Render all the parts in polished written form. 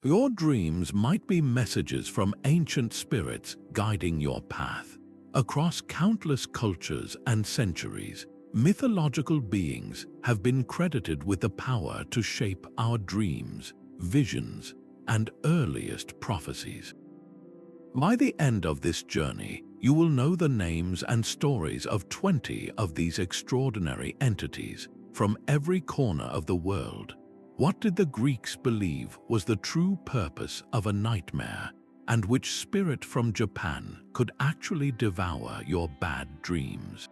Your dreams might be messages from ancient spirits guiding your path. Across countless cultures and centuries, mythological beings have been credited with the power to shape our dreams, visions, and earliest prophecies. By the end of this journey, you will know the names and stories of 20 of these extraordinary entities from every corner of the world. What did the Greeks believe was the true purpose of a nightmare, and which spirit from Japan could actually devour your bad dreams?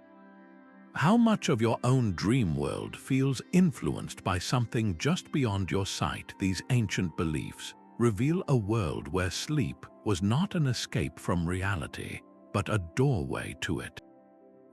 How much of your own dream world feels influenced by something just beyond your sight? These ancient beliefs reveal a world where sleep was not an escape from reality, but a doorway to it.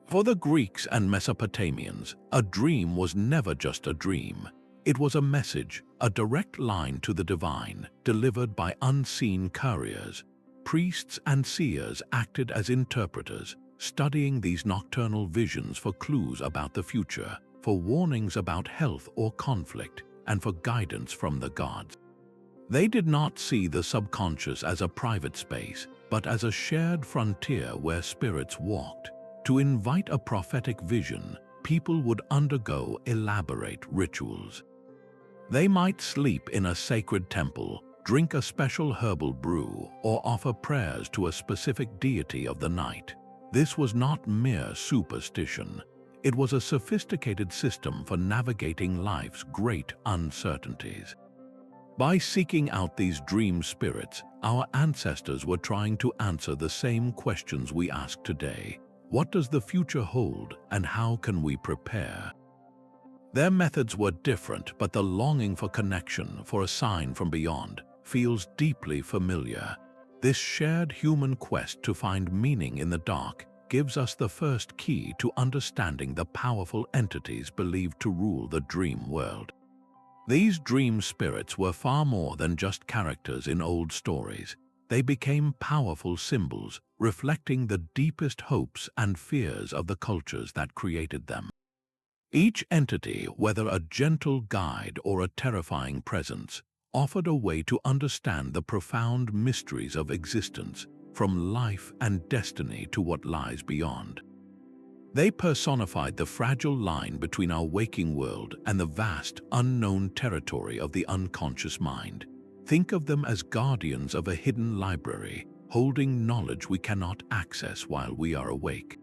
For the Greeks and Mesopotamians, a dream was never just a dream. It was a message, a direct line to the divine, delivered by unseen couriers. Priests and seers acted as interpreters, studying these nocturnal visions for clues about the future, for warnings about health or conflict, and for guidance from the gods. They did not see the subconscious as a private space, but as a shared frontier where spirits walked. To invite a prophetic vision, people would undergo elaborate rituals. They might sleep in a sacred temple, drink a special herbal brew, or offer prayers to a specific deity of the night. This was not mere superstition. It was a sophisticated system for navigating life's great uncertainties. By seeking out these dream spirits, our ancestors were trying to answer the same questions we ask today. What does the future hold, and how can we prepare? Their methods were different, but the longing for connection, for a sign from beyond, feels deeply familiar. This shared human quest to find meaning in the dark gives us the first key to understanding the powerful entities believed to rule the dream world. These dream spirits were far more than just characters in old stories. They became powerful symbols, reflecting the deepest hopes and fears of the cultures that created them. Each entity, whether a gentle guide or a terrifying presence, offered a way to understand the profound mysteries of existence, from life and destiny to what lies beyond. They personified the fragile line between our waking world and the vast, unknown territory of the unconscious mind. Think of them as guardians of a hidden library, holding knowledge we cannot access while we are awake.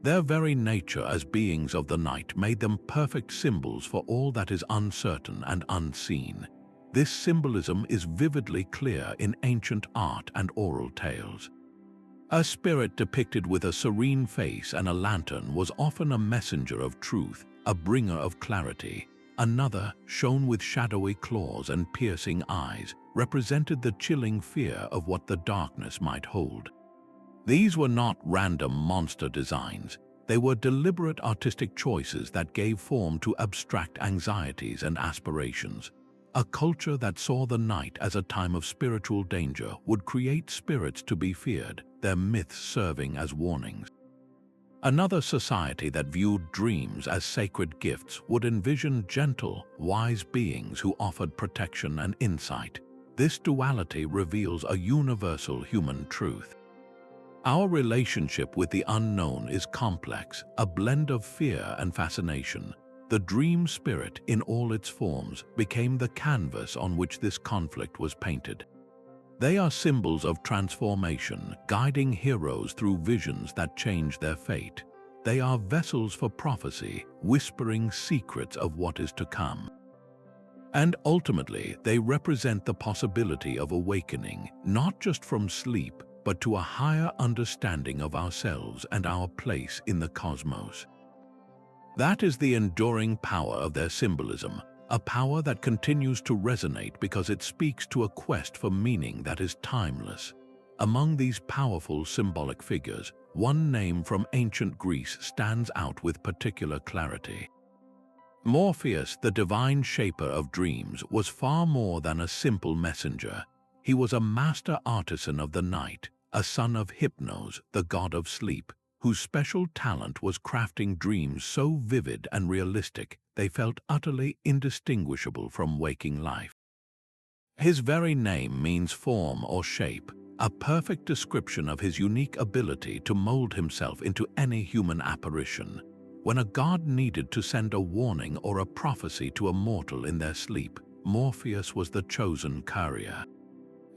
Their very nature as beings of the night made them perfect symbols for all that is uncertain and unseen. This symbolism is vividly clear in ancient art and oral tales. A spirit depicted with a serene face and a lantern was often a messenger of truth, a bringer of clarity. Another, shown with shadowy claws and piercing eyes, represented the chilling fear of what the darkness might hold. These were not random monster designs. They were deliberate artistic choices that gave form to abstract anxieties and aspirations. A culture that saw the night as a time of spiritual danger would create spirits to be feared, their myths serving as warnings. Another society that viewed dreams as sacred gifts would envision gentle, wise beings who offered protection and insight. This duality reveals a universal human truth. Our relationship with the unknown is complex, a blend of fear and fascination. The dream spirit, in all its forms, became the canvas on which this conflict was painted. They are symbols of transformation, guiding heroes through visions that change their fate. They are vessels for prophecy, whispering secrets of what is to come. And ultimately, they represent the possibility of awakening, not just from sleep, but to a higher understanding of ourselves and our place in the cosmos. That is the enduring power of their symbolism, a power that continues to resonate because it speaks to a quest for meaning that is timeless. Among these powerful symbolic figures, one name from ancient Greece stands out with particular clarity. Morpheus, the divine shaper of dreams, was far more than a simple messenger. He was a master artisan of the night, a son of Hypnos, the god of sleep, whose special talent was crafting dreams so vivid and realistic they felt utterly indistinguishable from waking life. His very name means form or shape, a perfect description of his unique ability to mold himself into any human apparition. When a god needed to send a warning or a prophecy to a mortal in their sleep, Morpheus was the chosen courier.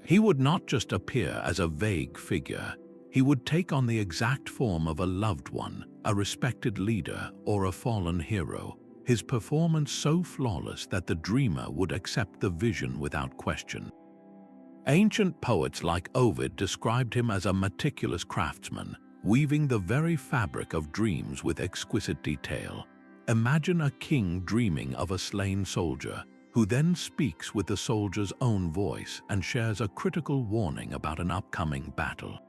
He would not just appear as a vague figure. He would take on the exact form of a loved one, a respected leader, or a fallen hero, his performance so flawless that the dreamer would accept the vision without question. Ancient poets like Ovid described him as a meticulous craftsman, weaving the very fabric of dreams with exquisite detail. Imagine a king dreaming of a slain soldier, who then speaks with the soldier's own voice and shares a critical warning about an upcoming battle.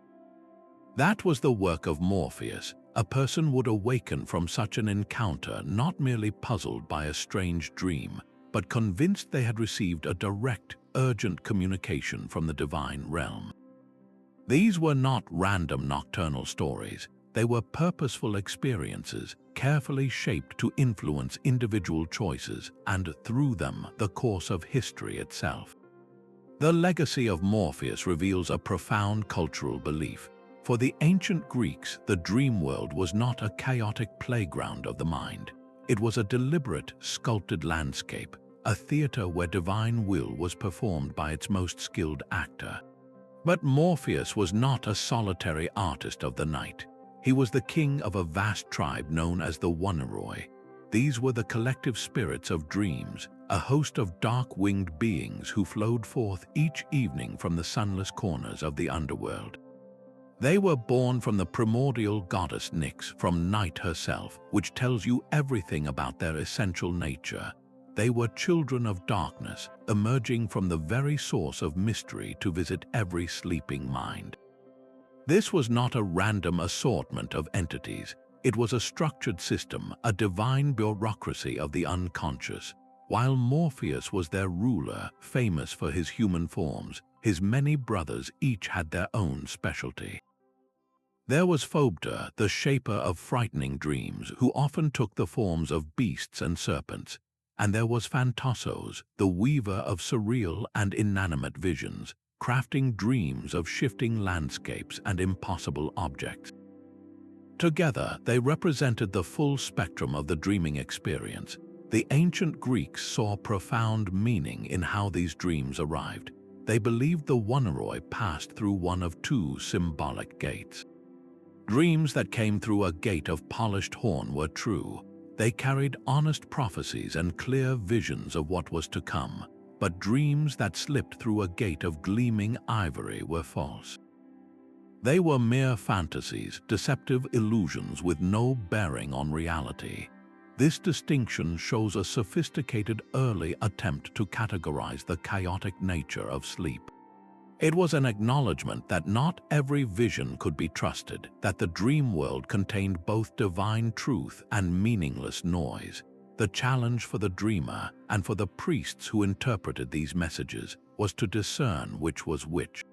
That was the work of Morpheus. A person would awaken from such an encounter not merely puzzled by a strange dream, but convinced they had received a direct, urgent communication from the divine realm. These were not random nocturnal stories. They were purposeful experiences, carefully shaped to influence individual choices and, through them, the course of history itself. The legacy of Morpheus reveals a profound cultural belief. For the ancient Greeks, the dream world was not a chaotic playground of the mind. It was a deliberate, sculpted landscape, a theater where divine will was performed by its most skilled actor. But Morpheus was not a solitary artist of the night. He was the king of a vast tribe known as the Oneiroi. These were the collective spirits of dreams, a host of dark-winged beings who flowed forth each evening from the sunless corners of the underworld. They were born from the primordial goddess Nyx, from Night herself, which tells you everything about their essential nature. They were children of darkness, emerging from the very source of mystery to visit every sleeping mind. This was not a random assortment of entities. It was a structured system, a divine bureaucracy of the unconscious. While Morpheus was their ruler, famous for his human forms, his many brothers each had their own specialty. There was Phobetor, the shaper of frightening dreams, who often took the forms of beasts and serpents. And there was Phantassos, the weaver of surreal and inanimate visions, crafting dreams of shifting landscapes and impossible objects. Together, they represented the full spectrum of the dreaming experience. The ancient Greeks saw profound meaning in how these dreams arrived. They believed the Oneiroi passed through one of two symbolic gates. Dreams that came through a gate of polished horn were true. They carried honest prophecies and clear visions of what was to come, but dreams that slipped through a gate of gleaming ivory were false. They were mere fantasies, deceptive illusions with no bearing on reality. This distinction shows a sophisticated early attempt to categorize the chaotic nature of sleep. It was an acknowledgement that not every vision could be trusted, that the dream world contained both divine truth and meaningless noise. The challenge for the dreamer, and for the priests who interpreted these messages, was to discern which was which.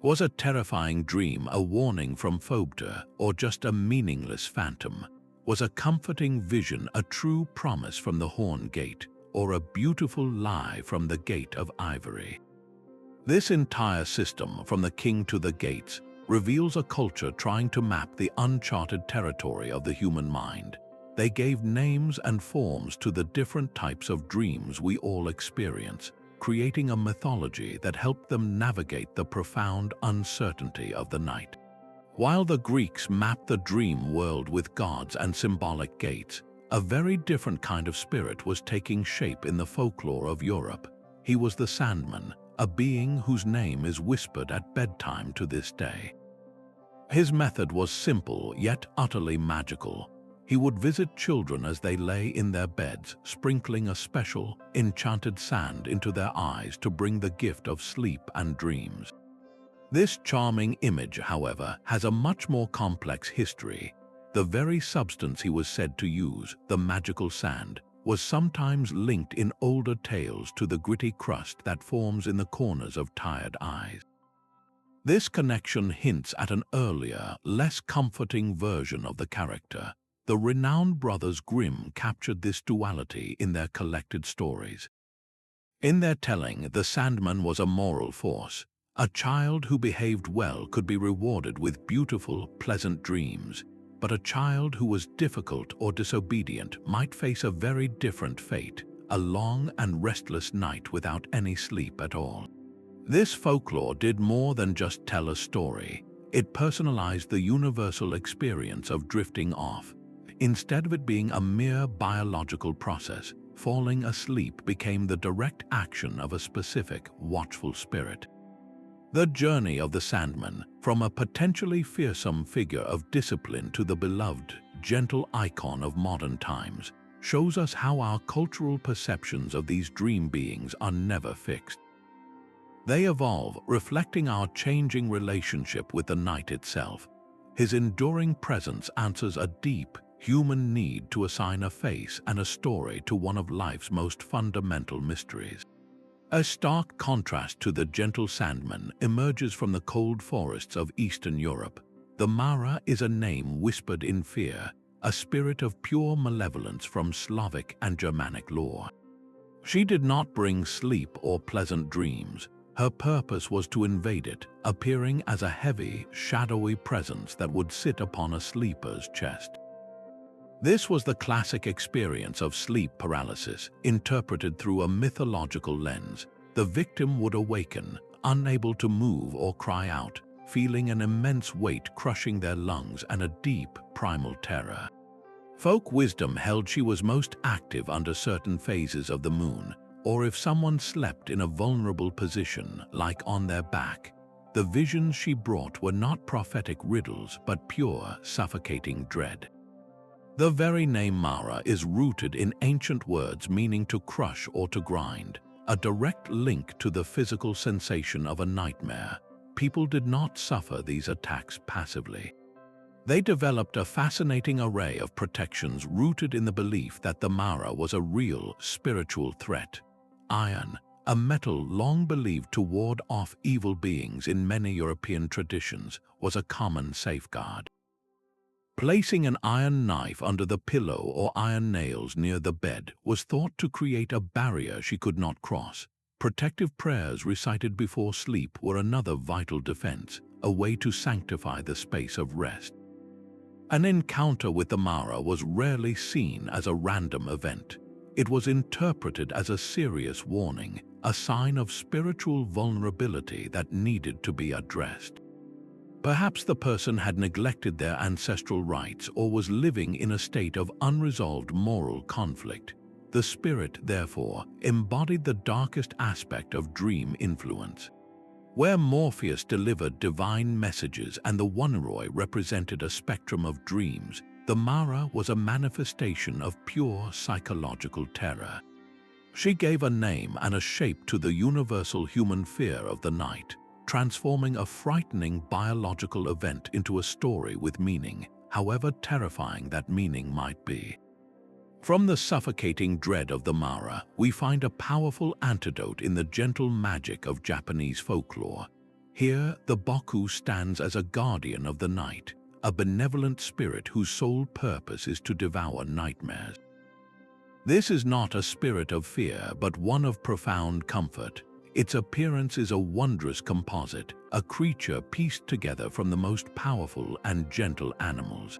Was a terrifying dream a warning from Phobetor, or just a meaningless phantom? Was a comforting vision a true promise from the horn gate, or a beautiful lie from the gate of ivory? This entire system, from the king to the gates, reveals a culture trying to map the uncharted territory of the human mind. They gave names and forms to the different types of dreams we all experience, creating a mythology that helped them navigate the profound uncertainty of the night. While the Greeks mapped the dream world with gods and symbolic gates, a very different kind of spirit was taking shape in the folklore of Europe. He was the Sandman, a being whose name is whispered at bedtime to this day. His method was simple yet utterly magical. He would visit children as they lay in their beds, sprinkling a special, enchanted sand into their eyes to bring the gift of sleep and dreams. This charming image, however, has a much more complex history. The very substance he was said to use, the magical sand, was sometimes linked in older tales to the gritty crust that forms in the corners of tired eyes. This connection hints at an earlier, less comforting version of the character. The renowned brothers Grimm captured this duality in their collected stories. In their telling, the Sandman was a moral force. A child who behaved well could be rewarded with beautiful, pleasant dreams, but a child who was difficult or disobedient might face a very different fate, a long and restless night without any sleep at all. This folklore did more than just tell a story. It personalized the universal experience of drifting off. Instead of it being a mere biological process, falling asleep became the direct action of a specific, watchful spirit. The journey of the Sandman, from a potentially fearsome figure of discipline to the beloved, gentle icon of modern times, shows us how our cultural perceptions of these dream beings are never fixed. They evolve, reflecting our changing relationship with the night itself. His enduring presence answers a deep, human need to assign a face and a story to one of life's most fundamental mysteries. A stark contrast to the gentle Sandman emerges from the cold forests of Eastern Europe. The Mara is a name whispered in fear, a spirit of pure malevolence from Slavic and Germanic lore. She did not bring sleep or pleasant dreams. Her purpose was to invade it, appearing as a heavy, shadowy presence that would sit upon a sleeper's chest. This was the classic experience of sleep paralysis, interpreted through a mythological lens. The victim would awaken, unable to move or cry out, feeling an immense weight crushing their lungs and a deep, primal terror. Folk wisdom held she was most active under certain phases of the moon, or if someone slept in a vulnerable position, like on their back. The visions she brought were not prophetic riddles, but pure, suffocating dread. The very name Mara is rooted in ancient words meaning to crush or to grind, a direct link to the physical sensation of a nightmare. People did not suffer these attacks passively. They developed a fascinating array of protections rooted in the belief that the Mara was a real spiritual threat. Iron, a metal long believed to ward off evil beings in many European traditions, was a common safeguard. Placing an iron knife under the pillow or iron nails near the bed was thought to create a barrier she could not cross. Protective prayers recited before sleep were another vital defense, a way to sanctify the space of rest. An encounter with the Mara was rarely seen as a random event. It was interpreted as a serious warning, a sign of spiritual vulnerability that needed to be addressed. Perhaps the person had neglected their ancestral rites or was living in a state of unresolved moral conflict. The spirit, therefore, embodied the darkest aspect of dream influence. Where Morpheus delivered divine messages and the Oneiroi represented a spectrum of dreams, the Mara was a manifestation of pure psychological terror. She gave a name and a shape to the universal human fear of the night, transforming a frightening biological event into a story with meaning, however terrifying that meaning might be. From the suffocating dread of the Mara, we find a powerful antidote in the gentle magic of Japanese folklore. Here, the Baku stands as a guardian of the night, a benevolent spirit whose sole purpose is to devour nightmares. This is not a spirit of fear, but one of profound comfort. Its appearance is a wondrous composite, a creature pieced together from the most powerful and gentle animals.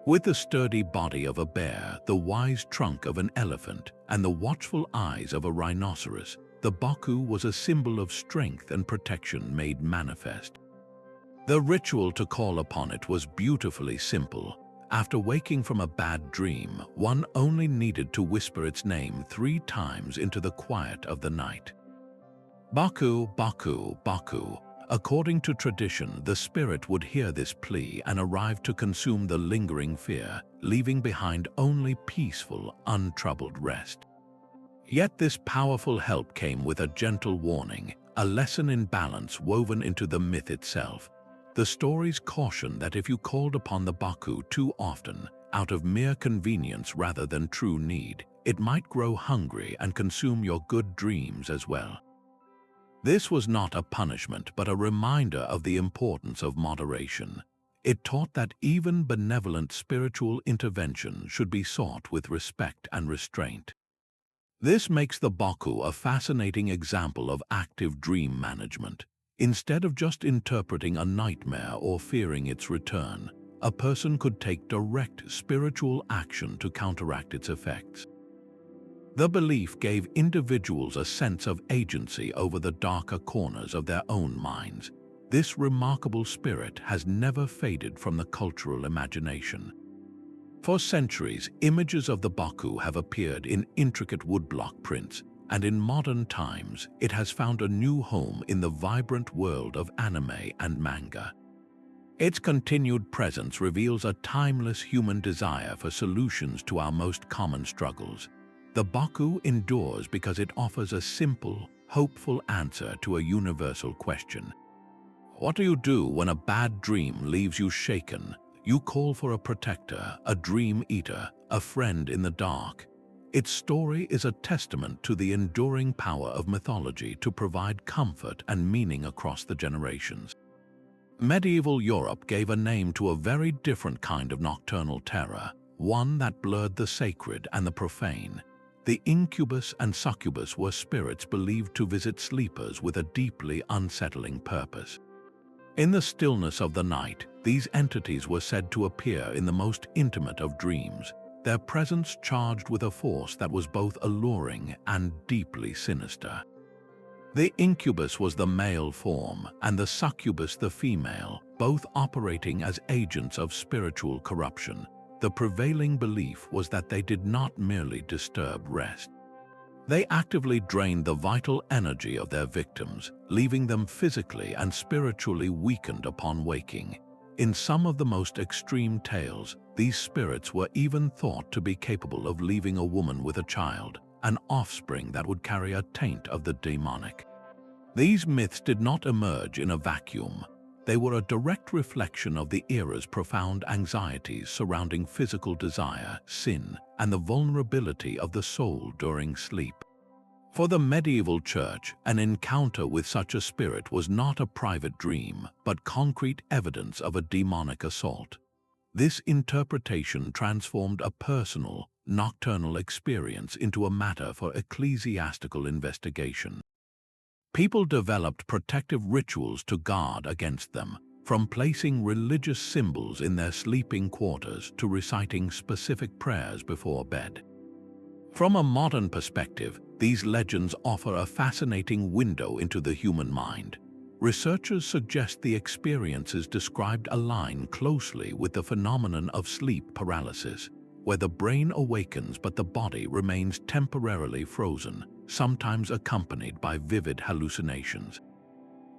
With the sturdy body of a bear, the wise trunk of an elephant, and the watchful eyes of a rhinoceros, the Baku was a symbol of strength and protection made manifest. The ritual to call upon it was beautifully simple. After waking from a bad dream, one only needed to whisper its name 3 times into the quiet of the night. Baku, Baku, Baku. According to tradition, the spirit would hear this plea and arrive to consume the lingering fear, leaving behind only peaceful, untroubled rest. Yet this powerful help came with a gentle warning, a lesson in balance woven into the myth itself. The stories caution that if you called upon the Baku too often, out of mere convenience rather than true need, it might grow hungry and consume your good dreams as well. This was not a punishment, but a reminder of the importance of moderation. It taught that even benevolent spiritual intervention should be sought with respect and restraint. This makes the Baku a fascinating example of active dream management. Instead of just interpreting a nightmare or fearing its return, a person could take direct spiritual action to counteract its effects. The belief gave individuals a sense of agency over the darker corners of their own minds. This remarkable spirit has never faded from the cultural imagination. For centuries, images of the Baku have appeared in intricate woodblock prints, and in modern times, it has found a new home in the vibrant world of anime and manga. Its continued presence reveals a timeless human desire for solutions to our most common struggles. The Baku endures because it offers a simple, hopeful answer to a universal question. What do you do when a bad dream leaves you shaken? You call for a protector, a dream eater, a friend in the dark. Its story is a testament to the enduring power of mythology to provide comfort and meaning across the generations. Medieval Europe gave a name to a very different kind of nocturnal terror, one that blurred the sacred and the profane. The Incubus and Succubus were spirits believed to visit sleepers with a deeply unsettling purpose. In the stillness of the night, these entities were said to appear in the most intimate of dreams, their presence charged with a force that was both alluring and deeply sinister. The incubus was the male form and the succubus the female, both operating as agents of spiritual corruption. The prevailing belief was that they did not merely disturb rest. They actively drained the vital energy of their victims, leaving them physically and spiritually weakened upon waking. In some of the most extreme tales, these spirits were even thought to be capable of leaving a woman with a child, an offspring that would carry a taint of the demonic. These myths did not emerge in a vacuum. They were a direct reflection of the era's profound anxieties surrounding physical desire, sin, and the vulnerability of the soul during sleep. For the medieval church, an encounter with such a spirit was not a private dream, but concrete evidence of a demonic assault. This interpretation transformed a personal, nocturnal experience into a matter for ecclesiastical investigation. People developed protective rituals to guard against them, from placing religious symbols in their sleeping quarters to reciting specific prayers before bed. From a modern perspective, these legends offer a fascinating window into the human mind. Researchers suggest the experiences described align closely with the phenomenon of sleep paralysis, where the brain awakens but the body remains temporarily frozen, sometimes accompanied by vivid hallucinations.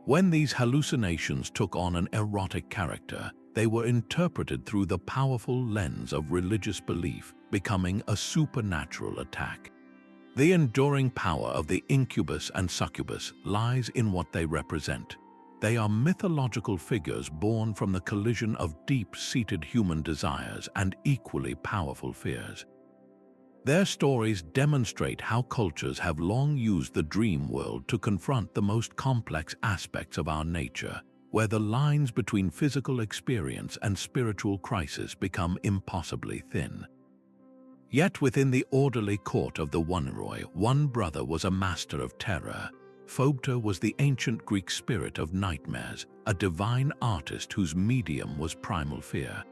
When these hallucinations took on an erotic character, they were interpreted through the powerful lens of religious belief, becoming a supernatural attack. The enduring power of the incubus and succubus lies in what they represent. They are mythological figures born from the collision of deep-seated human desires and equally powerful fears. Their stories demonstrate how cultures have long used the dream world to confront the most complex aspects of our nature, where the lines between physical experience and spiritual crisis become impossibly thin. Yet within the orderly court of the Oneiroi, one brother was a master of terror. Phobetor was the ancient Greek spirit of nightmares, a divine artist whose medium was primal fear.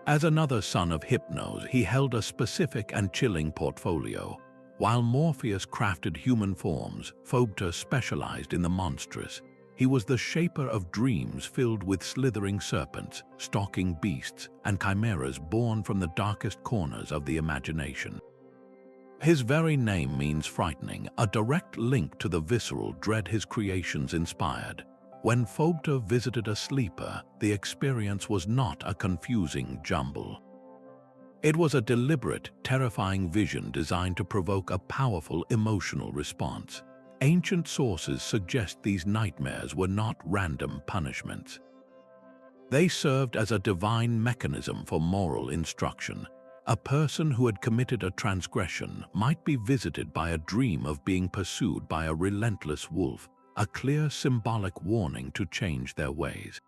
As another son of Hypnos, he held a specific and chilling portfolio. While Morpheus crafted human forms, Phobetor specialized in the monstrous. He was the shaper of dreams filled with slithering serpents, stalking beasts, and chimeras born from the darkest corners of the imagination. His very name means frightening, a direct link to the visceral dread his creations inspired. When Phobetor visited a sleeper, the experience was not a confusing jumble. It was a deliberate, terrifying vision designed to provoke a powerful emotional response. Ancient sources suggest these nightmares were not random punishments. They served as a divine mechanism for moral instruction. A person who had committed a transgression might be visited by a dream of being pursued by a relentless wolf, a clear symbolic warning to change their ways.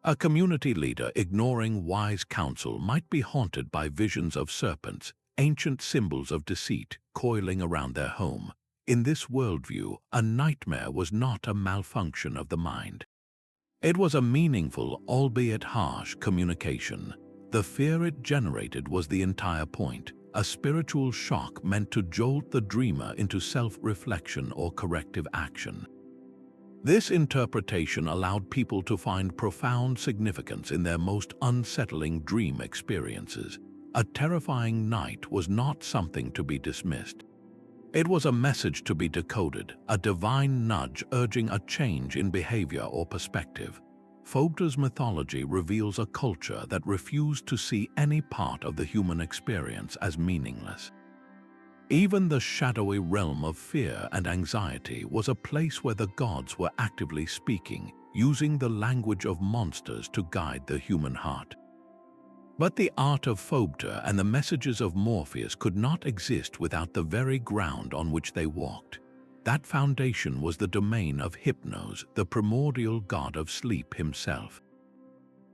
A community leader ignoring wise counsel might be haunted by visions of serpents, ancient symbols of deceit coiling around their home. In this worldview, a nightmare was not a malfunction of the mind. It was a meaningful, albeit harsh, communication. The fear it generated was the entire point, a spiritual shock meant to jolt the dreamer into self-reflection or corrective action. This interpretation allowed people to find profound significance in their most unsettling dream experiences. A terrifying night was not something to be dismissed. It was a message to be decoded, a divine nudge urging a change in behavior or perspective. Phobetor's mythology reveals a culture that refused to see any part of the human experience as meaningless. Even the shadowy realm of fear and anxiety was a place where the gods were actively speaking, using the language of monsters to guide the human heart. But the art of Phobetor and the messages of Morpheus could not exist without the very ground on which they walked. That foundation was the domain of Hypnos, the primordial god of sleep himself.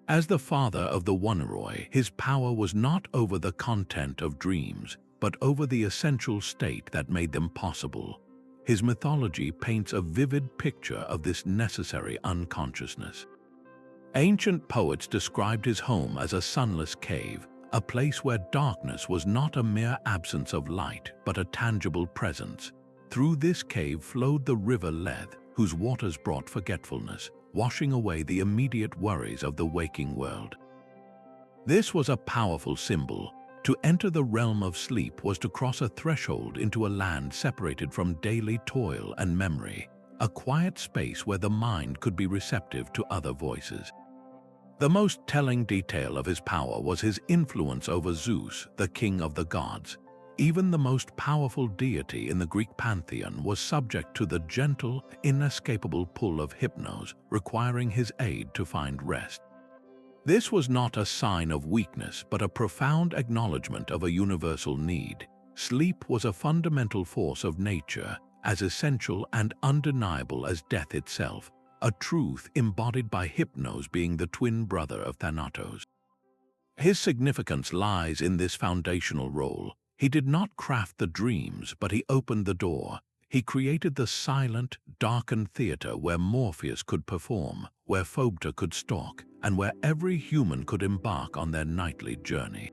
As the father of the Oneiroi, his power was not over the content of dreams, but over the essential state that made them possible. His mythology paints a vivid picture of this necessary unconsciousness. Ancient poets described his home as a sunless cave, a place where darkness was not a mere absence of light, but a tangible presence. Through this cave flowed the river Lethe, whose waters brought forgetfulness, washing away the immediate worries of the waking world. This was a powerful symbol. To enter the realm of sleep was to cross a threshold into a land separated from daily toil and memory, a quiet space where the mind could be receptive to other voices. The most telling detail of his power was his influence over Zeus, the king of the gods. Even the most powerful deity in the Greek pantheon was subject to the gentle, inescapable pull of Hypnos, requiring his aid to find rest. This was not a sign of weakness, but a profound acknowledgement of a universal need. Sleep was a fundamental force of nature, as essential and undeniable as death itself, a truth embodied by Hypnos being the twin brother of Thanatos. His significance lies in this foundational role. He did not craft the dreams, but he opened the door. He created the silent, darkened theater where Morpheus could perform, where Phobetor could stalk, and where every human could embark on their nightly journey.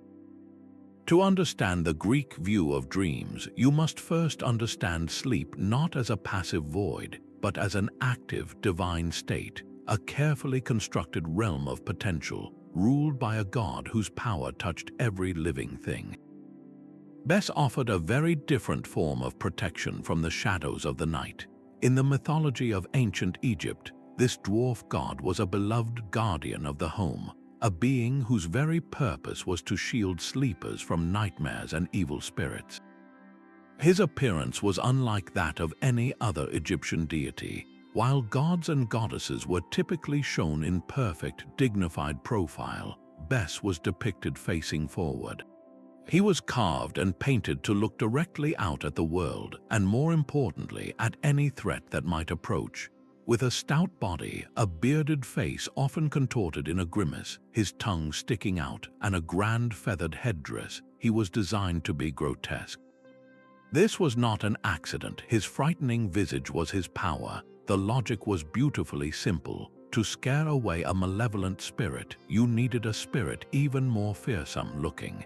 To understand the Greek view of dreams, you must first understand sleep not as a passive void, but as an active, divine state, a carefully constructed realm of potential, ruled by a god whose power touched every living thing. Bes offered a very different form of protection from the shadows of the night. In the mythology of ancient Egypt, this dwarf god was a beloved guardian of the home, a being whose very purpose was to shield sleepers from nightmares and evil spirits. His appearance was unlike that of any other Egyptian deity. While gods and goddesses were typically shown in perfect, dignified profile, Bes was depicted facing forward. He was carved and painted to look directly out at the world, and more importantly, at any threat that might approach. With a stout body, a bearded face often contorted in a grimace, his tongue sticking out, and a grand feathered headdress, he was designed to be grotesque. This was not an accident. His frightening visage was his power. The logic was beautifully simple. To scare away a malevolent spirit, you needed a spirit even more fearsome looking.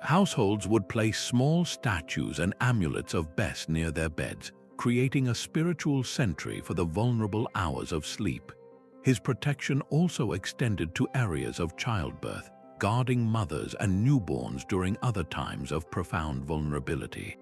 Households would place small statues and amulets of Bes near their beds, creating a spiritual sentry for the vulnerable hours of sleep. His protection also extended to areas of childbirth, guarding mothers and newborns during other times of profound vulnerability.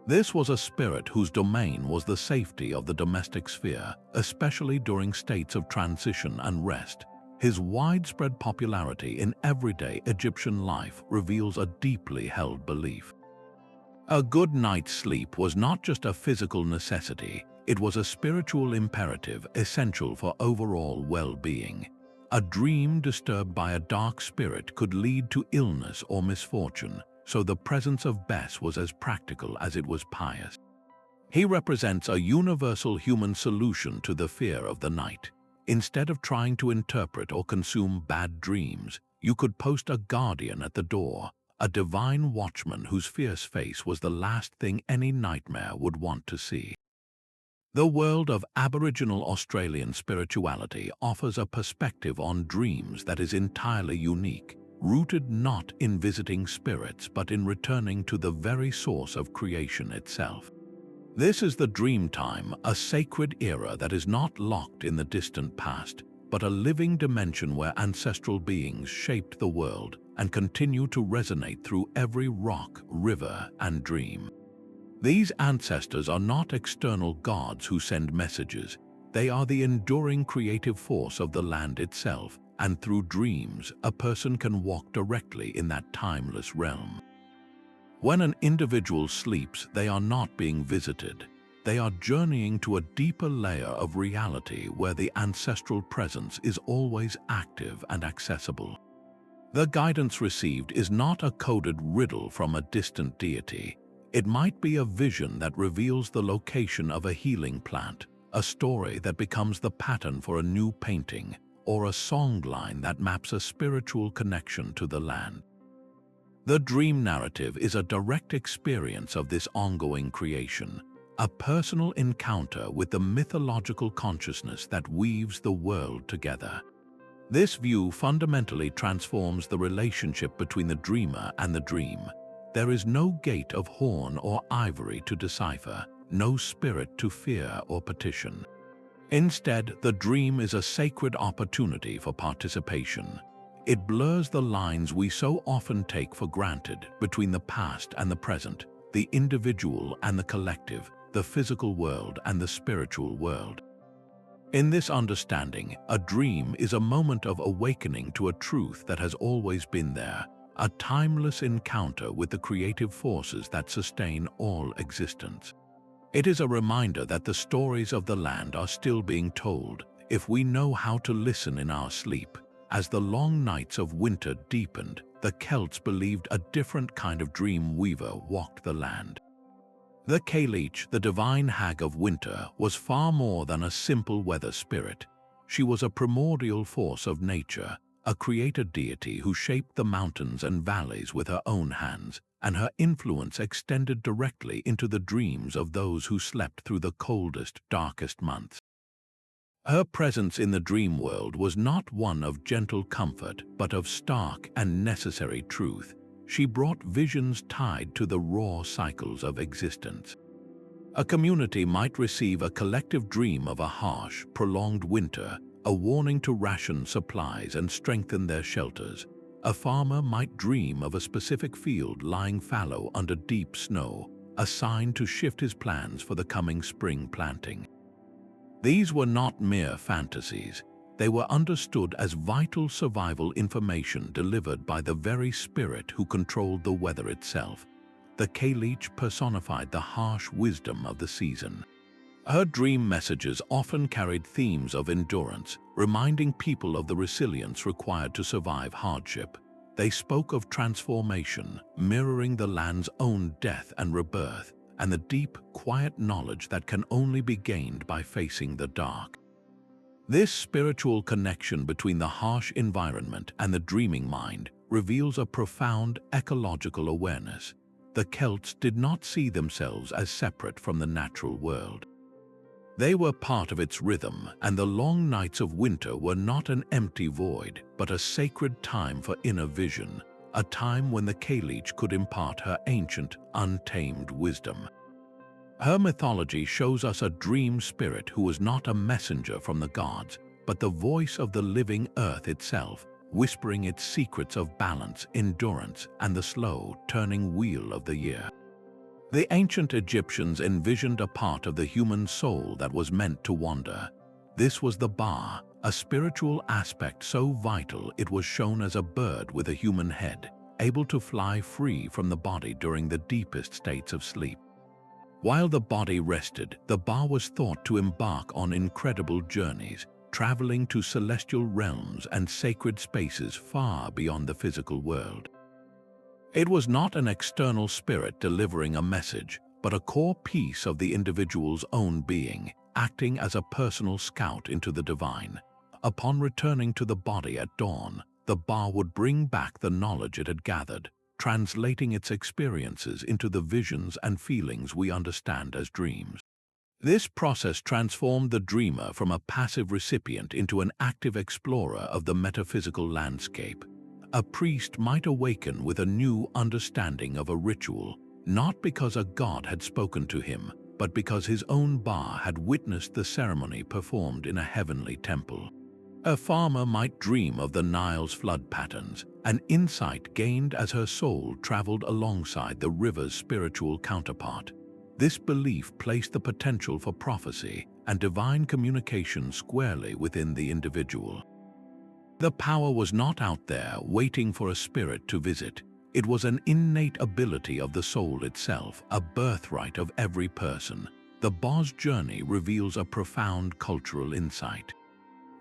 This was a spirit whose domain was the safety of the domestic sphere, especially during states of transition and rest. His widespread popularity in everyday Egyptian life reveals a deeply held belief. A good night's sleep was not just a physical necessity, it was a spiritual imperative essential for overall well-being. A dream disturbed by a dark spirit could lead to illness or misfortune, so the presence of Bes was as practical as it was pious. He represents a universal human solution to the fear of the night. Instead of trying to interpret or consume bad dreams, you could post a guardian at the door, a divine watchman whose fierce face was the last thing any nightmare would want to see. The world of Aboriginal Australian spirituality offers a perspective on dreams that is entirely unique, rooted not in visiting spirits but in returning to the very source of creation itself. This is the Dreamtime, a sacred era that is not locked in the distant past, but a living dimension where ancestral beings shaped the world and continue to resonate through every rock, river, and dream. These ancestors are not external gods who send messages. They are the enduring creative force of the land itself, and through dreams, a person can walk directly in that timeless realm. When an individual sleeps, they are not being visited. They are journeying to a deeper layer of reality where the ancestral presence is always active and accessible. The guidance received is not a coded riddle from a distant deity. It might be a vision that reveals the location of a healing plant, a story that becomes the pattern for a new painting, or a songline that maps a spiritual connection to the land. The dream narrative is a direct experience of this ongoing creation, a personal encounter with the mythological consciousness that weaves the world together. This view fundamentally transforms the relationship between the dreamer and the dream. There is no gate of horn or ivory to decipher, no spirit to fear or petition. Instead, the dream is a sacred opportunity for participation. It blurs the lines we so often take for granted between the past and the present, the individual and the collective, the physical world and the spiritual world. In this understanding, a dream is a moment of awakening to a truth that has always been there, a timeless encounter with the creative forces that sustain all existence. It is a reminder that the stories of the land are still being told if we know how to listen in our sleep. As the long nights of winter deepened, the Celts believed a different kind of dream weaver walked the land. The Cailleach, the divine hag of winter, was far more than a simple weather spirit. She was a primordial force of nature, a creator deity who shaped the mountains and valleys with her own hands, and her influence extended directly into the dreams of those who slept through the coldest, darkest months. Her presence in the dream world was not one of gentle comfort, but of stark and necessary truth. She brought visions tied to the raw cycles of existence. A community might receive a collective dream of a harsh, prolonged winter, a warning to ration supplies and strengthen their shelters. A farmer might dream of a specific field lying fallow under deep snow, a sign to shift his plans for the coming spring planting. These were not mere fantasies. They were understood as vital survival information delivered by the very spirit who controlled the weather itself. The Cailleach personified the harsh wisdom of the season. Her dream messages often carried themes of endurance, reminding people of the resilience required to survive hardship. They spoke of transformation, mirroring the land's own death and rebirth, and the deep, quiet knowledge that can only be gained by facing the dark. This spiritual connection between the harsh environment and the dreaming mind reveals a profound ecological awareness. The Celts did not see themselves as separate from the natural world. They were part of its rhythm, and the long nights of winter were not an empty void, but a sacred time for inner vision, a time when the Cailleach could impart her ancient, untamed wisdom. Her mythology shows us a dream spirit who was not a messenger from the gods, but the voice of the living earth itself, whispering its secrets of balance, endurance, and the slow, turning wheel of the year. The ancient Egyptians envisioned a part of the human soul that was meant to wander. This was the Ba, a spiritual aspect so vital it was shown as a bird with a human head, able to fly free from the body during the deepest states of sleep. While the body rested, the Ba was thought to embark on incredible journeys, traveling to celestial realms and sacred spaces far beyond the physical world. It was not an external spirit delivering a message, but a core piece of the individual's own being, acting as a personal scout into the divine. Upon returning to the body at dawn, the Ba would bring back the knowledge it had gathered, translating its experiences into the visions and feelings we understand as dreams. This process transformed the dreamer from a passive recipient into an active explorer of the metaphysical landscape. A priest might awaken with a new understanding of a ritual, not because a god had spoken to him, but because his own Ba had witnessed the ceremony performed in a heavenly temple. A farmer might dream of the Nile's flood patterns, an insight gained as her soul traveled alongside the river's spiritual counterpart. This belief placed the potential for prophecy and divine communication squarely within the individual. The power was not out there waiting for a spirit to visit. It was an innate ability of the soul itself, a birthright of every person. The Ba's journey reveals a profound cultural insight.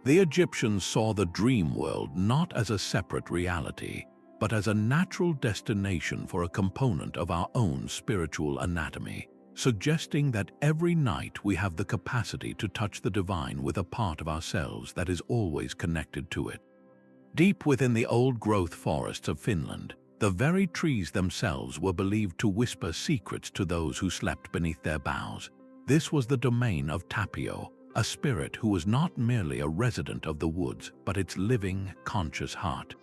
The Egyptians saw the dream world not as a separate reality, but as a natural destination for a component of our own spiritual anatomy, suggesting that every night we have the capacity to touch the divine with a part of ourselves that is always connected to it. Deep within the old-growth forests of Finland, the very trees themselves were believed to whisper secrets to those who slept beneath their boughs. This was the domain of Tapio, a spirit who was not merely a resident of the woods, but its living, conscious heart.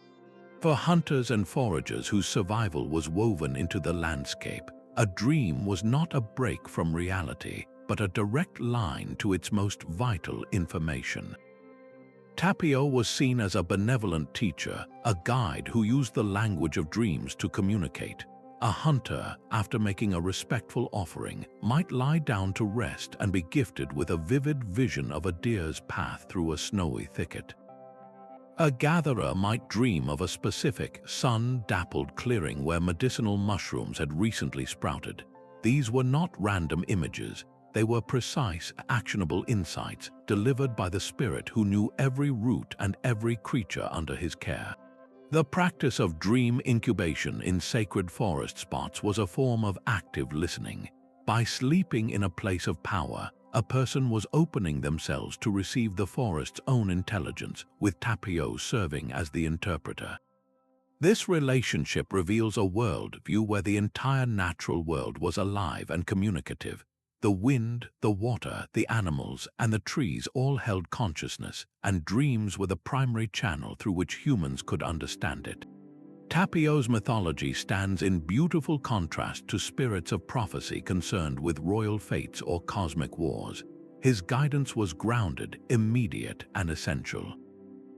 For hunters and foragers whose survival was woven into the landscape, a dream was not a break from reality, but a direct line to its most vital information. Tapio was seen as a benevolent teacher, a guide who used the language of dreams to communicate. A hunter, after making a respectful offering, might lie down to rest and be gifted with a vivid vision of a deer's path through a snowy thicket. A gatherer might dream of a specific, sun-dappled clearing where medicinal mushrooms had recently sprouted. These were not random images. They were precise, actionable insights delivered by the spirit who knew every root and every creature under his care. The practice of dream incubation in sacred forest spots was a form of active listening. By sleeping in a place of power, a person was opening themselves to receive the forest's own intelligence, with Tapio serving as the interpreter. This relationship reveals a worldview where the entire natural world was alive and communicative. The wind, the water, the animals, and the trees all held consciousness, and dreams were the primary channel through which humans could understand it. Tapio's mythology stands in beautiful contrast to spirits of prophecy concerned with royal fates or cosmic wars. His guidance was grounded, immediate, and essential.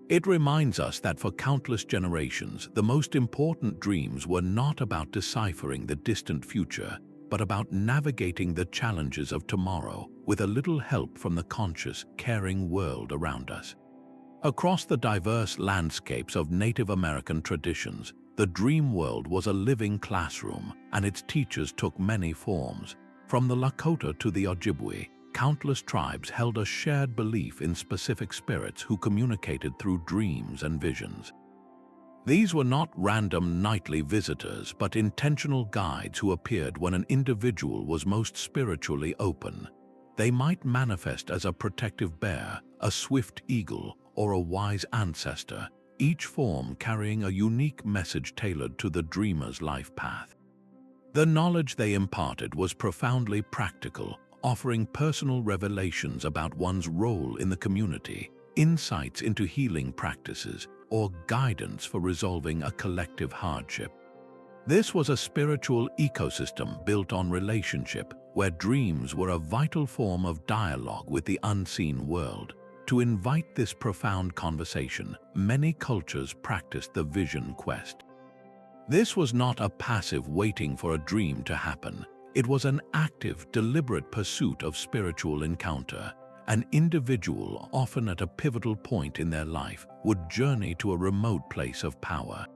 It reminds us that for countless generations, the most important dreams were not about deciphering the distant future, but about navigating the challenges of tomorrow with a little help from the conscious, caring world around us. Across the diverse landscapes of Native American traditions, the dream world was a living classroom, and its teachers took many forms. From the Lakota to the Ojibwe, countless tribes held a shared belief in specific spirits who communicated through dreams and visions. These were not random nightly visitors, but intentional guides who appeared when an individual was most spiritually open. They might manifest as a protective bear, a swift eagle, or a wise ancestor, each form carrying a unique message tailored to the dreamer's life path. The knowledge they imparted was profoundly practical, offering personal revelations about one's role in the community, insights into healing practices, or guidance for resolving a collective hardship. This was a spiritual ecosystem built on relationship, where dreams were a vital form of dialogue with the unseen world. To invite this profound conversation, many cultures practiced the vision quest. This was not a passive waiting for a dream to happen. It was an active, deliberate pursuit of spiritual encounter. An individual, often at a pivotal point in their life, would journey to a remote place of power.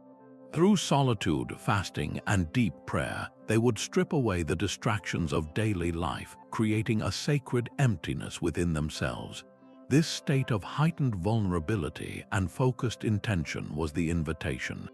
Through solitude, fasting, and deep prayer, they would strip away the distractions of daily life, creating a sacred emptiness within themselves. This state of heightened vulnerability and focused intention was the invitation.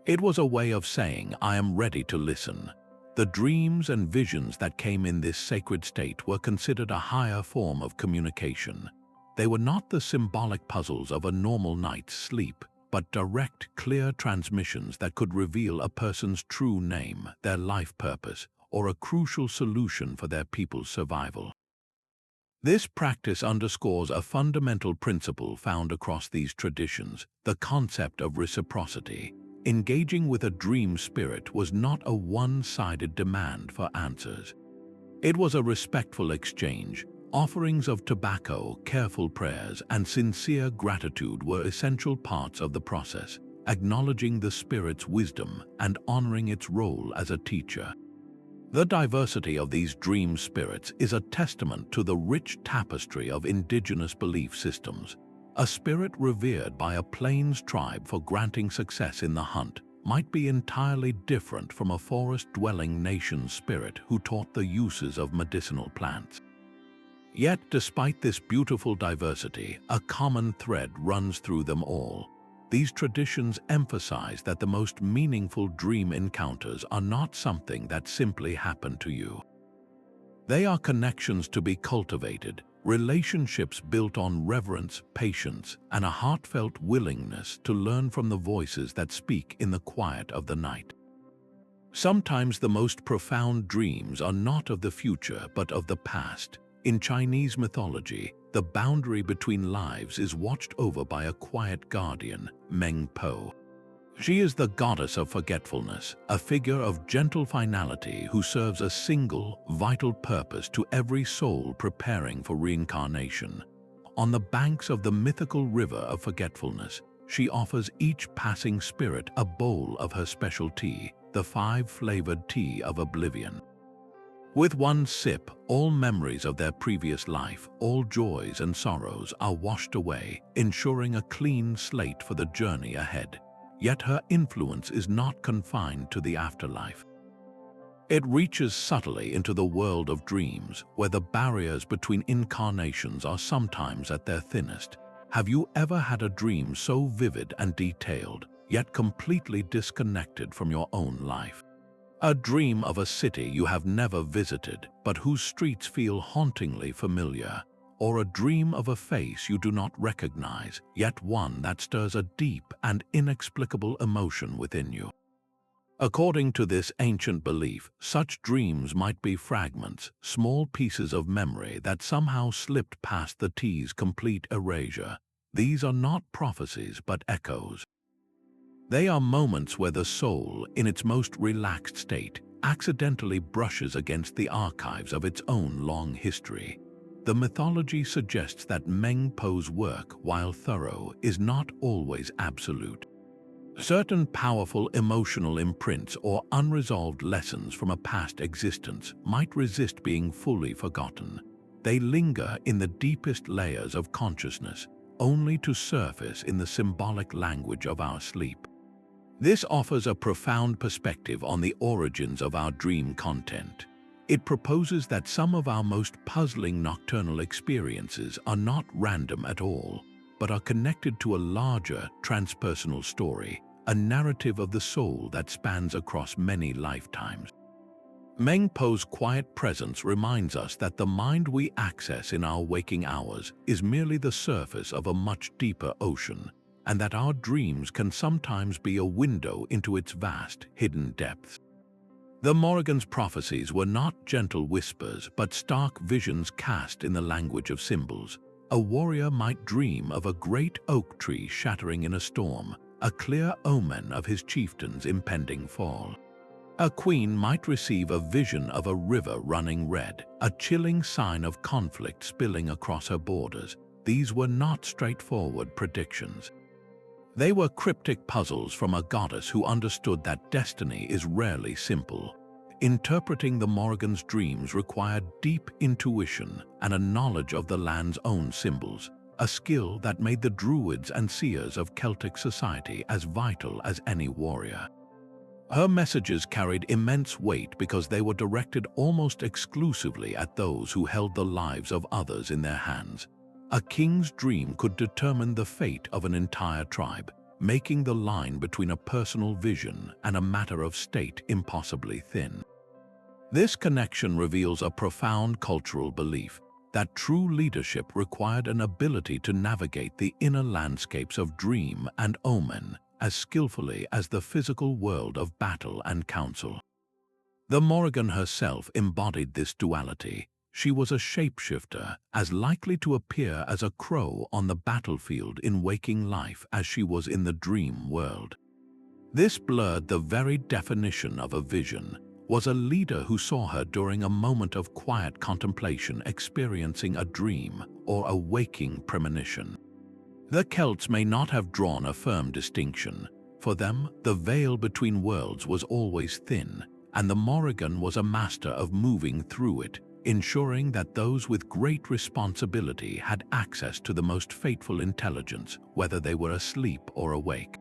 It was a way of saying, "I am ready to listen." The dreams and visions that came in this sacred state were considered a higher form of communication. They were not the symbolic puzzles of a normal night's sleep, but direct, clear transmissions that could reveal a person's true name, their life purpose, or a crucial solution for their people's survival. This practice underscores a fundamental principle found across these traditions, the concept of reciprocity. Engaging with a dream spirit was not a one-sided demand for answers. It was a respectful exchange. Offerings of tobacco, careful prayers, and sincere gratitude were essential parts of the process, acknowledging the spirit's wisdom and honoring its role as a teacher. The diversity of these dream spirits is a testament to the rich tapestry of indigenous belief systems. A spirit revered by a plains tribe for granting success in the hunt might be entirely different from a forest-dwelling nation spirit who taught the uses of medicinal plants. Yet, despite this beautiful diversity, a common thread runs through them all. These traditions emphasize that the most meaningful dream encounters are not something that simply happen to you. They are connections to be cultivated, relationships built on reverence, patience, and a heartfelt willingness to learn from the voices that speak in the quiet of the night. Sometimes the most profound dreams are not of the future but of the past. In Chinese mythology, the boundary between lives is watched over by a quiet guardian, Meng. She is the goddess of forgetfulness, a figure of gentle finality who serves a single, vital purpose to every soul preparing for reincarnation. On the banks of the mythical river of forgetfulness, she offers each passing spirit a bowl of her special tea, the 5-flavored tea of oblivion. With one sip, all memories of their previous life, all joys and sorrows are washed away, ensuring a clean slate for the journey ahead. Yet her influence is not confined to the afterlife. It reaches subtly into the world of dreams, where the barriers between incarnations are sometimes at their thinnest. Have you ever had a dream so vivid and detailed, yet completely disconnected from your own life? A dream of a city you have never visited, but whose streets feel hauntingly familiar, or a dream of a face you do not recognize, yet one that stirs a deep and inexplicable emotion within you. According to this ancient belief, such dreams might be fragments, small pieces of memory that somehow slipped past the tea's complete erasure. These are not prophecies but echoes. They are moments where the soul, in its most relaxed state, accidentally brushes against the archives of its own long history. The mythology suggests that Meng Po's work, while thorough, is not always absolute. Certain powerful emotional imprints or unresolved lessons from a past existence might resist being fully forgotten. They linger in the deepest layers of consciousness, only to surface in the symbolic language of our sleep. This offers a profound perspective on the origins of our dream content. It proposes that some of our most puzzling nocturnal experiences are not random at all, but are connected to a larger, transpersonal story, a narrative of the soul that spans across many lifetimes. Meng Po's quiet presence reminds us that the mind we access in our waking hours is merely the surface of a much deeper ocean, and that our dreams can sometimes be a window into its vast, hidden depths. The Morrigan's prophecies were not gentle whispers, but stark visions cast in the language of symbols. A warrior might dream of a great oak tree shattering in a storm, a clear omen of his chieftain's impending fall. A queen might receive a vision of a river running red, a chilling sign of conflict spilling across her borders. These were not straightforward predictions. They were cryptic puzzles from a goddess who understood that destiny is rarely simple. Interpreting the Morrigan's dreams required deep intuition and a knowledge of the land's own symbols, a skill that made the druids and seers of Celtic society as vital as any warrior. Her messages carried immense weight because they were directed almost exclusively at those who held the lives of others in their hands. A king's dream could determine the fate of an entire tribe, making the line between a personal vision and a matter of state impossibly thin. This connection reveals a profound cultural belief that true leadership required an ability to navigate the inner landscapes of dream and omen as skillfully as the physical world of battle and counsel. The Morrigan herself embodied this duality. She was a shapeshifter, as likely to appear as a crow on the battlefield in waking life as she was in the dream world. This blurred the very definition of a vision, was a leader who saw her during a moment of quiet contemplation experiencing a dream or a waking premonition. The Celts may not have drawn a firm distinction. For them, the veil between worlds was always thin, and the Morrigan was a master of moving through it, ensuring that those with great responsibility had access to the most fateful intelligence, whether they were asleep or awake.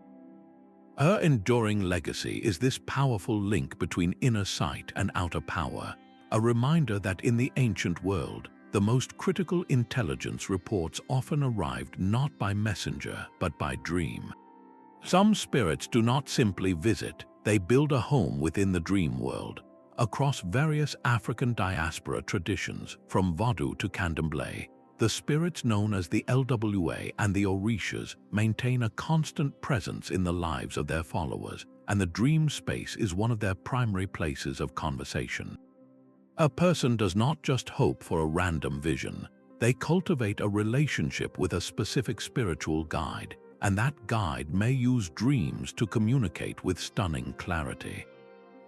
Her enduring legacy is this powerful link between inner sight and outer power, a reminder that in the ancient world, the most critical intelligence reports often arrived not by messenger but by dream. Some spirits do not simply visit, they build a home within the dream world. Across various African diaspora traditions, from Vodou to Candomblé, the spirits known as the LWA and the Orishas maintain a constant presence in the lives of their followers, and the dream space is one of their primary places of conversation. A person does not just hope for a random vision, they cultivate a relationship with a specific spiritual guide, and that guide may use dreams to communicate with stunning clarity.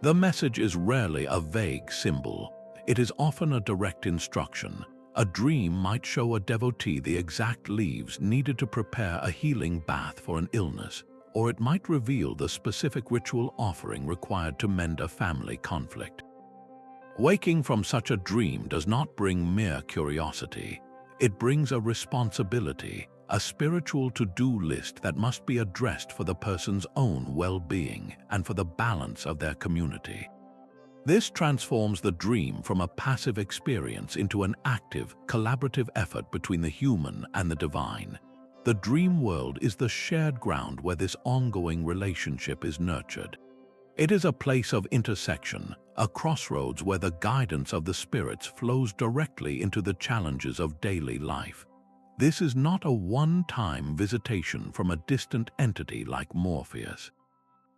The message is rarely a vague symbol, it is often a direct instruction. A dream might show a devotee the exact leaves needed to prepare a healing bath for an illness, or it might reveal the specific ritual offering required to mend a family conflict. Waking from such a dream does not bring mere curiosity. It brings a responsibility, a spiritual to-do list that must be addressed for the person's own well-being and for the balance of their community. This transforms the dream from a passive experience into an active, collaborative effort between the human and the divine. The dream world is the shared ground where this ongoing relationship is nurtured. It is a place of intersection, a crossroads where the guidance of the spirits flows directly into the challenges of daily life. This is not a one-time visitation from a distant entity like Morpheus.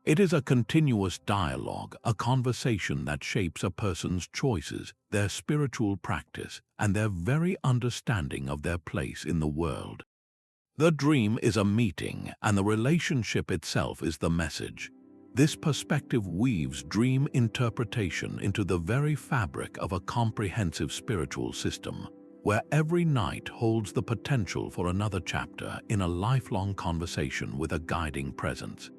It is a continuous dialogue, a conversation that shapes a person's choices, their spiritual practice, and their very understanding of their place in the world. The dream is a meeting, and the relationship itself is the message. This perspective weaves dream interpretation into the very fabric of a comprehensive spiritual system, where every night holds the potential for another chapter in a lifelong conversation with a guiding presence.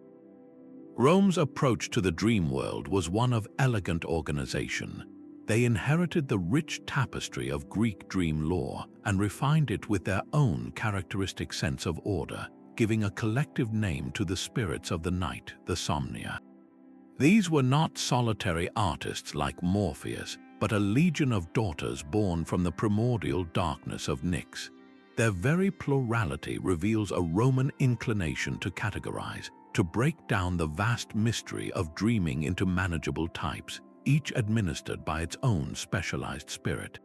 Rome's approach to the dream world was one of elegant organization. They inherited the rich tapestry of Greek dream lore and refined it with their own characteristic sense of order, giving a collective name to the spirits of the night, the Somnia. These were not solitary artists like Morpheus, but a legion of daughters born from the primordial darkness of Nyx. Their very plurality reveals a Roman inclination to categorize, to break down the vast mystery of dreaming into manageable types, each administered by its own specialized spirit.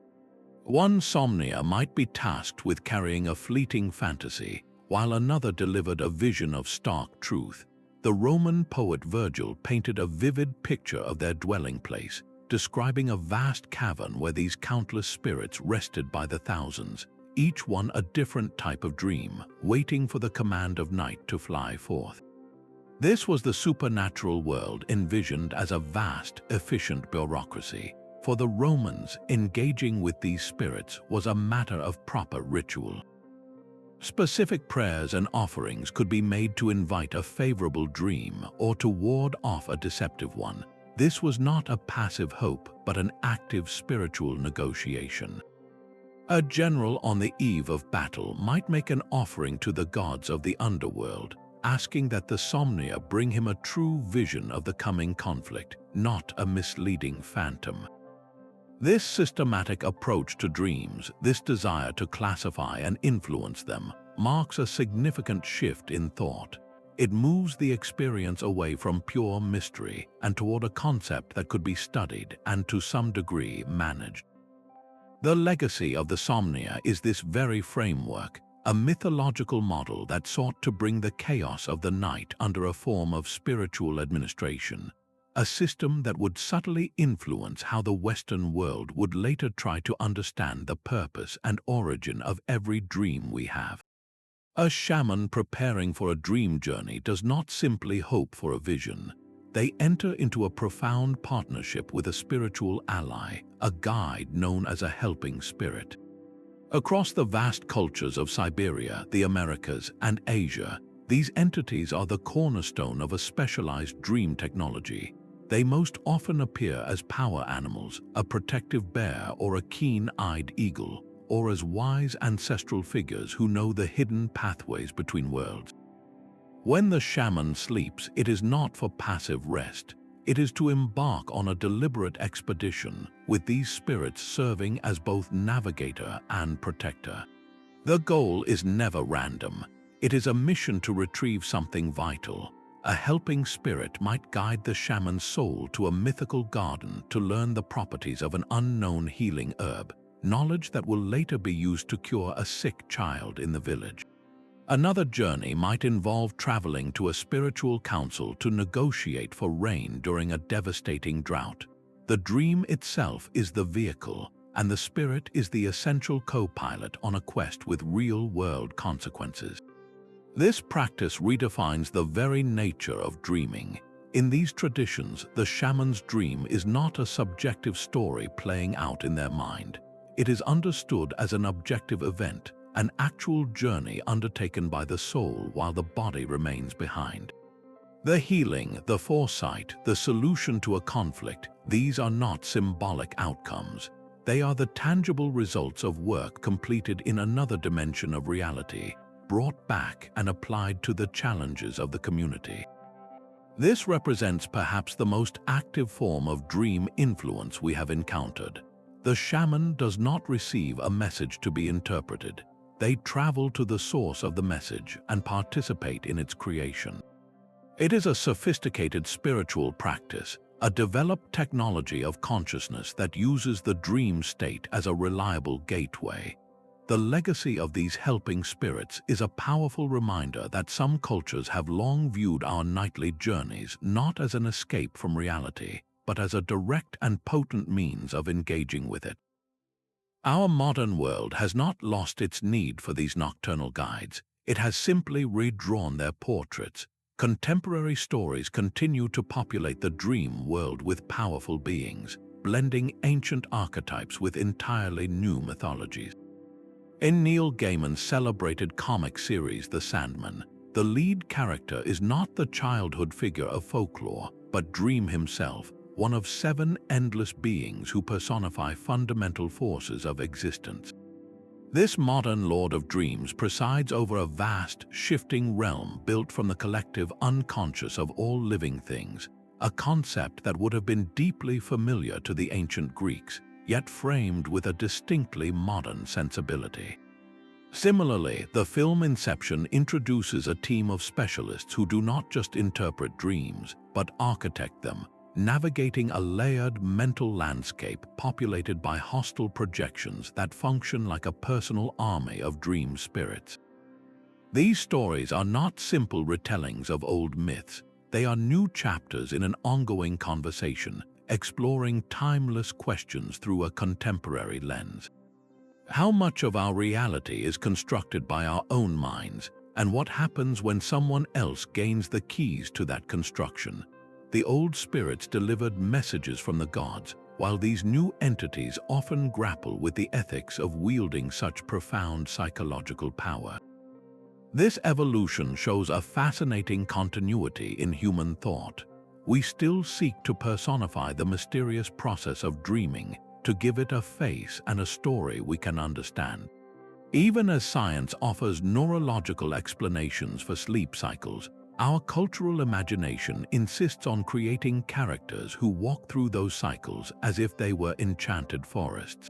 One Somnia might be tasked with carrying a fleeting fantasy, while another delivered a vision of stark truth. The Roman poet Virgil painted a vivid picture of their dwelling place, describing a vast cavern where these countless spirits rested by the thousands, each one a different type of dream, waiting for the command of night to fly forth. This was the supernatural world envisioned as a vast, efficient bureaucracy. For the Romans, engaging with these spirits was a matter of proper ritual. Specific prayers and offerings could be made to invite a favorable dream or to ward off a deceptive one. This was not a passive hope, but an active spiritual negotiation. A general on the eve of battle might make an offering to the gods of the underworld, asking that the Somnia bring him a true vision of the coming conflict, not a misleading phantom. This systematic approach to dreams, this desire to classify and influence them, marks a significant shift in thought. It moves the experience away from pure mystery and toward a concept that could be studied and to some degree managed. The legacy of the Somnia is this very framework, a mythological model that sought to bring the chaos of the night under a form of spiritual administration, a system that would subtly influence how the Western world would later try to understand the purpose and origin of every dream we have. A shaman preparing for a dream journey does not simply hope for a vision. They enter into a profound partnership with a spiritual ally, a guide known as a helping spirit. Across the vast cultures of Siberia, the Americas, and Asia, these entities are the cornerstone of a specialized dream technology. They most often appear as power animals, a protective bear or a keen-eyed eagle, or as wise ancestral figures who know the hidden pathways between worlds. When the shaman sleeps, it is not for passive rest. It is to embark on a deliberate expedition, with these spirits serving as both navigator and protector. The goal is never random. It is a mission to retrieve something vital. A helping spirit might guide the shaman's soul to a mythical garden to learn the properties of an unknown healing herb, knowledge that will later be used to cure a sick child in the village. Another journey might involve traveling to a spiritual council to negotiate for rain during a devastating drought. The dream itself is the vehicle, and the spirit is the essential co-pilot on a quest with real-world consequences. This practice redefines the very nature of dreaming. In these traditions, the shaman's dream is not a subjective story playing out in their mind. It is understood as an objective event, an actual journey undertaken by the soul while the body remains behind. The healing, the foresight, the solution to a conflict, these are not symbolic outcomes. They are the tangible results of work completed in another dimension of reality, brought back and applied to the challenges of the community. This represents perhaps the most active form of dream influence we have encountered. The shaman does not receive a message to be interpreted. They travel to the source of the message and participate in its creation. It is a sophisticated spiritual practice, a developed technology of consciousness that uses the dream state as a reliable gateway. The legacy of these helping spirits is a powerful reminder that some cultures have long viewed our nightly journeys not as an escape from reality, but as a direct and potent means of engaging with it. Our modern world has not lost its need for these nocturnal guides. It has simply redrawn their portraits. Contemporary stories continue to populate the dream world with powerful beings, blending ancient archetypes with entirely new mythologies. In Neil Gaiman's celebrated comic series The Sandman, the lead character is not the childhood figure of folklore, but Dream himself, one of 7 endless beings who personify fundamental forces of existence. This modern Lord of Dreams presides over a vast, shifting realm built from the collective unconscious of all living things, a concept that would have been deeply familiar to the ancient Greeks, yet framed with a distinctly modern sensibility. Similarly, the film Inception introduces a team of specialists who do not just interpret dreams, but architect them, navigating a layered mental landscape populated by hostile projections that function like a personal army of dream spirits. These stories are not simple retellings of old myths. They are new chapters in an ongoing conversation, exploring timeless questions through a contemporary lens. How much of our reality is constructed by our own minds, and what happens when someone else gains the keys to that construction? The old spirits delivered messages from the gods, while these new entities often grapple with the ethics of wielding such profound psychological power. This evolution shows a fascinating continuity in human thought. We still seek to personify the mysterious process of dreaming, to give it a face and a story we can understand. Even as science offers neurological explanations for sleep cycles, our cultural imagination insists on creating characters who walk through those cycles as if they were enchanted forests.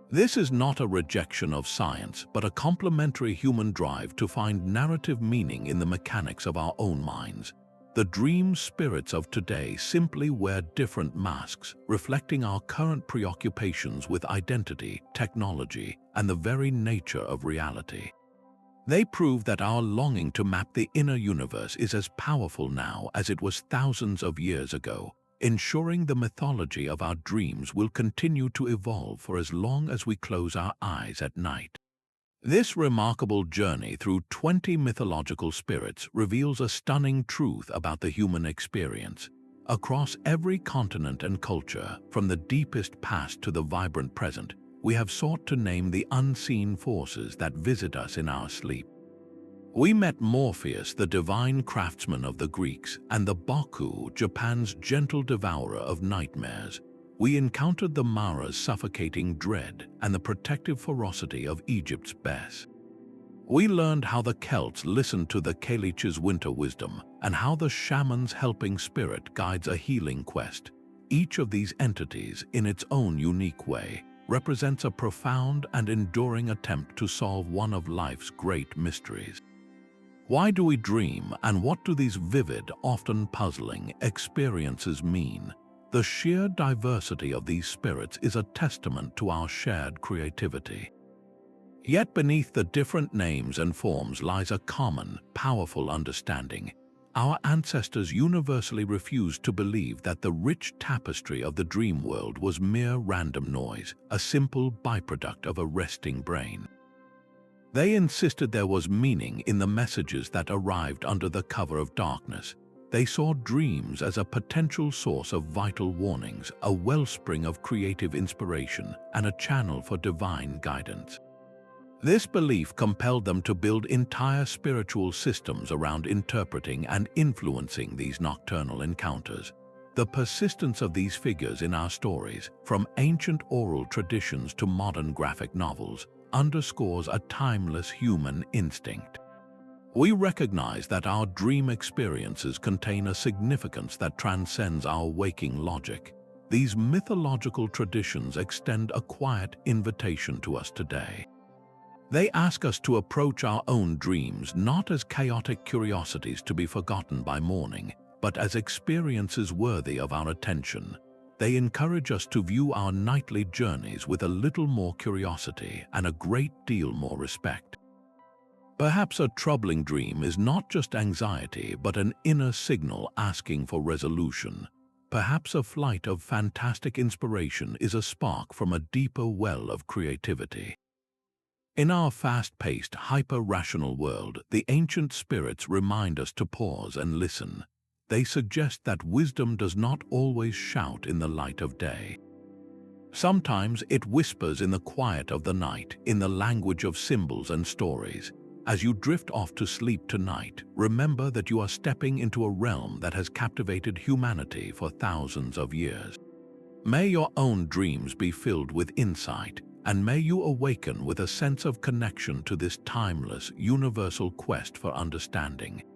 This is not a rejection of science, but a complementary human drive to find narrative meaning in the mechanics of our own minds. The dream spirits of today simply wear different masks, reflecting our current preoccupations with identity, technology, and the very nature of reality. They prove that our longing to map the inner universe is as powerful now as it was thousands of years ago, ensuring the mythology of our dreams will continue to evolve for as long as we close our eyes at night. This remarkable journey through 20 mythological spirits reveals a stunning truth about the human experience. Across every continent and culture, from the deepest past to the vibrant present, we have sought to name the unseen forces that visit us in our sleep. We met Morpheus, the divine craftsman of the Greeks, and the Baku, Japan's gentle devourer of nightmares. We encountered the Mara's suffocating dread and the protective ferocity of Egypt's Bes. We learned how the Celts listened to the Cailleach's winter wisdom and how the shaman's helping spirit guides a healing quest. Each of these entities, in its own unique way, represents a profound and enduring attempt to solve one of life's great mysteries. Why do we dream, and what do these vivid, often puzzling experiences mean? The sheer diversity of these spirits is a testament to our shared creativity. Yet beneath the different names and forms lies a common, powerful understanding. Our ancestors universally refused to believe that the rich tapestry of the dream world was mere random noise, a simple byproduct of a resting brain. They insisted there was meaning in the messages that arrived under the cover of darkness. They saw dreams as a potential source of vital warnings, a wellspring of creative inspiration, and a channel for divine guidance. This belief compelled them to build entire spiritual systems around interpreting and influencing these nocturnal encounters. The persistence of these figures in our stories, from ancient oral traditions to modern graphic novels, underscores a timeless human instinct. We recognize that our dream experiences contain a significance that transcends our waking logic. These mythological traditions extend a quiet invitation to us today. They ask us to approach our own dreams not as chaotic curiosities to be forgotten by morning, but as experiences worthy of our attention. They encourage us to view our nightly journeys with a little more curiosity and a great deal more respect. Perhaps a troubling dream is not just anxiety, but an inner signal asking for resolution. Perhaps a flight of fantastic inspiration is a spark from a deeper well of creativity. In our fast-paced, hyper-rational world, the ancient spirits remind us to pause and listen. They suggest that wisdom does not always shout in the light of day. Sometimes it whispers in the quiet of the night, in the language of symbols and stories. As you drift off to sleep tonight, remember that you are stepping into a realm that has captivated humanity for thousands of years. May your own dreams be filled with insight, and may you awaken with a sense of connection to this timeless, universal quest for understanding.